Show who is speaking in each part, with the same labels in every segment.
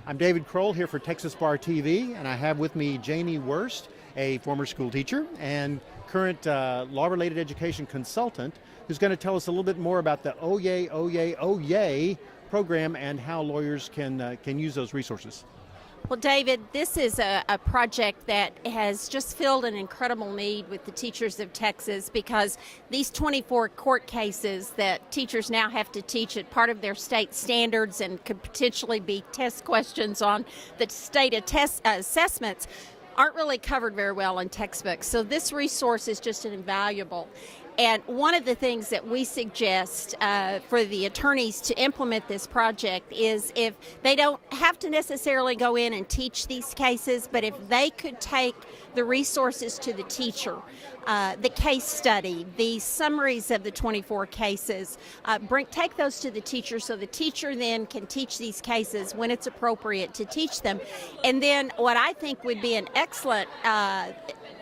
Speaker 1: I'm David Kroll here for Texas Bar TV, and I have with me Janie Worst, a former school teacher and current law-related education consultant, who's going to tell us a little bit more about the Oyez program and how lawyers can use those resources.
Speaker 2: Well, David, this is a project that has just filled an incredible need with the teachers of Texas, because these 24 court cases that teachers now have to teach at part of their state standards and could potentially be test questions on the state assessments aren't really covered very well in textbooks. So this resource is just invaluable. And one of the things that we suggest for the attorneys to implement this project is, if they don't have to necessarily go in and teach these cases, but if they could take the resources to the teacher, the case study, the summaries of the 24 cases, take those to the teacher so the teacher then can teach these cases when it's appropriate to teach them. And then what I think would be an excellent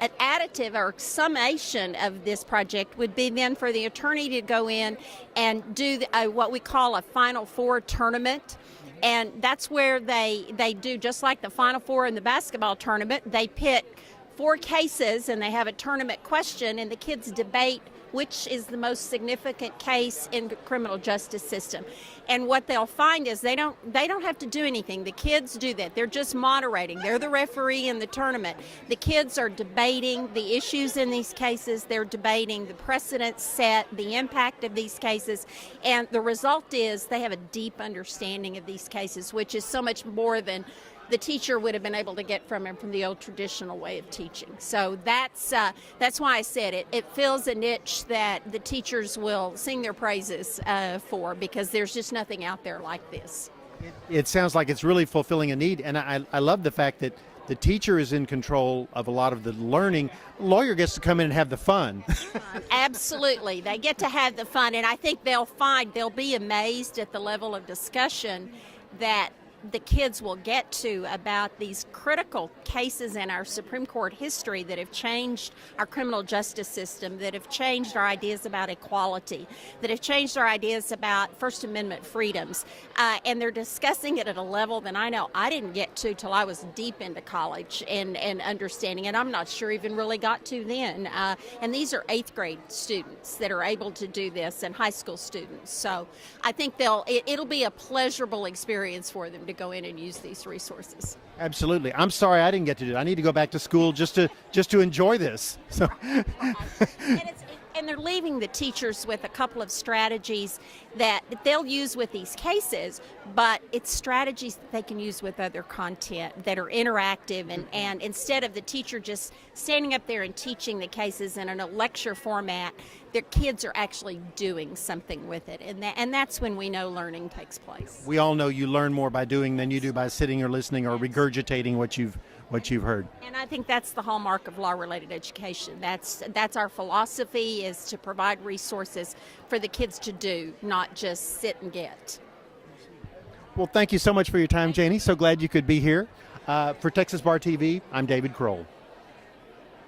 Speaker 2: an additive or summation of this project would be then for the attorney to go in and do what we call a Final Four tournament. And that's where they do, just like the Final Four in the basketball tournament, they pick 4 cases and they have a tournament question, and the kids debate which is the most significant case in the criminal justice system. And what they'll find is they don't have to do anything. The kids do that. They're just moderating. They're the referee in the tournament. The kids are debating the issues in these cases. They're debating the precedents set, the impact of these cases. And the result is they have a deep understanding of these cases, which is so much more than the teacher would have been able to get from him from the old traditional way of teaching. So that's why I said it fills a niche that the teachers will sing their praises for, because there's just nothing out there like this.
Speaker 1: It sounds like it's really fulfilling a need, and I love the fact that the teacher is in control of a lot of the learning. The lawyer gets to come in and have the fun.
Speaker 2: Absolutely. They get to have the fun, and I think they'll be amazed at the level of discussion that the kids will get to about these critical cases in our Supreme Court history that have changed our criminal justice system, that have changed our ideas about equality, that have changed our ideas about First Amendment freedoms. And they're discussing it at a level that I know I didn't get to till I was deep into college and understanding it. I'm not sure even really got to then. And these are 8th grade students that are able to do this, and high school students. So I think it'll be a pleasurable experience for them to go in and use these resources.
Speaker 1: Absolutely. I'm sorry I didn't get to do it. I need to go back to school just to enjoy this. So
Speaker 2: and they're leaving the teachers with a couple of strategies that they'll use with these cases, but it's strategies that they can use with other content that are interactive, and instead of the teacher just standing up there and teaching the cases in a lecture format, their kids are actually doing something with it, and that's when we know learning takes place.
Speaker 1: We all know you learn more by doing than you do by sitting or listening or regurgitating what you've heard.
Speaker 2: And I think that's the hallmark of law-related education. That's our philosophy, is to provide resources for the kids to do, not just sit and get.
Speaker 1: Well, thank you so much for your time, Janie. So glad you could be here. For Texas Bar TV, I'm David Kroll.